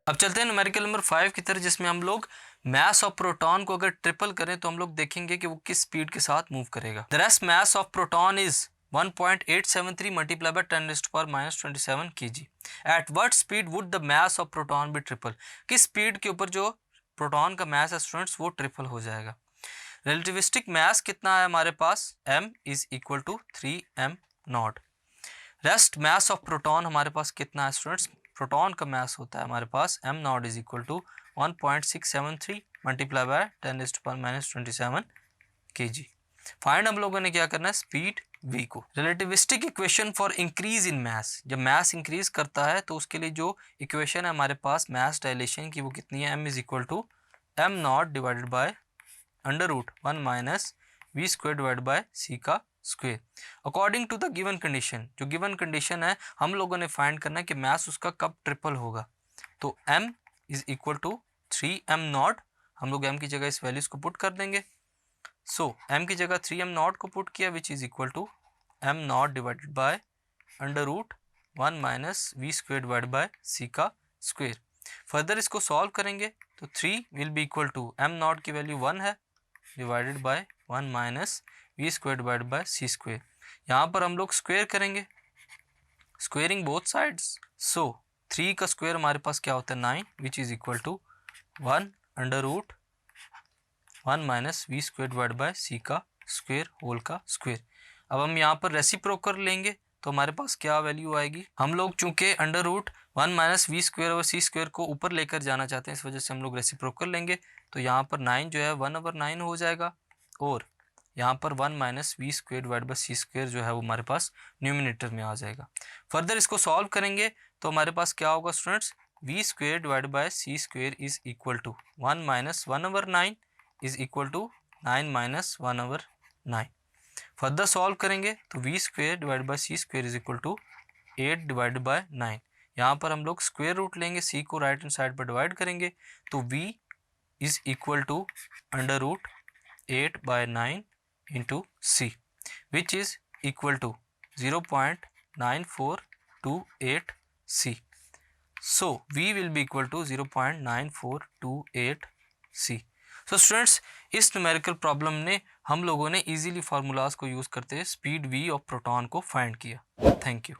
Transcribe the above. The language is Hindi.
अब चलते हैं न्यूमेरिकल नंबर 5 की तरफ, जिसमें हम लोग मास ऑफ प्रोटॉन को अगर ट्रिपल करें तो हम लोग देखेंगे कि वो किस स्पीड के साथ मूव करेगा। The rest mass of proton is 1.873 multiply by 10⁻⁻27 kg। At what speed would the mass of proton be triple? किस स्पीड के ऊपर जो प्रोटॉन का मास है स्टूडेंट्स वो ट्रिपल हो जाएगा। रिलेटिविस्टिक मास कितना है हमारे पास, m is equal to 3m0। Rest mass of proton हमारे पास कितना है स्टूडेंट्स, प्रोटॉन का मास होता है हमारे पास m0 is equal to 1.673 multiply by 10⁻⁻27 kg। Find हम लोगों ने क्या करना है, स्पीड v को। Relativistic equation for increase in mass, जब मास इंक्रीज करता है तो उसके लिए जो इक्वेशन है हमारे पास मास डायलेशन की वो कितनी है, m is equal to m0 divided by under root 1 minus v square divide by c का square. According to the given condition, जो गिवन कंडीशन है हम लोगों ने फाइंड करना है कि मास उसका कब ट्रिपल होगा। तो m is equal to 3m0, हम लोग m की जगह इस वैल्यूज को पुट कर देंगे। सो m की जगह 3m0 को पुट किया which is equal to m0 divided by under root 1 minus v square divide by c का स्क्वायर। फर्दर इसको सॉल्व करेंगे तो 3 will be equal to m0 की वैल्यू 1 है divided by 1 minus v square divide by c square. यहाँ पर हम लोग स्क्वायर करेंगे, स्क्वेयरिंग बोथ साइड्स। सो 3 का स्क्वायर हमारे पास क्या होता है 9 which is equal to 1 under root 1 minus v square divide by c का स्क्वायर होल का स्क्वायर। अब हम यहाँ पर रेसिप्रोकल लेंगे तो हमारे पास क्या वैल्यू आएगी, हम लोग चूंकि under root 1 minus v square और सी स्क्वायर को ऊपर लेकर जाना चाहते हैं, इस वजह से हम लोग रेसिप्रोकल लेंगे। तो यहाँ पर 9 जो है 1/9 हो जाएगा और यहाँ पर 1 minus v square divide by c square जो है वो हमारे पास न्यूमिनेटर में आ जाएगा। फर्दर इसको सॉल्व करेंगे तो हमारे पास क्या होगा students, v square divide by c square is equal to 1 minus 1/9 is equal to 9 minus 1/9। Further solve करेंगे तो v square divide by c square is equal to 8 divide by 9। यहाँ पर हम लोग स्क्वायर रूट लेंगे, सी को राइट हैंड साइड पर डिवाइड करेंगे तो v is equal to under root 8/9 into c which is equal to 0.9428 c. So v will be equal to 0.9428 c. So students, इस न्यूमेरिकल प्रॉब्लम ने हम लोगों ने इजीली फार्मूलाज को यूज़ करते हुए स्पीड v ऑफ प्रोटॉन को फाइंड किया। Thank you.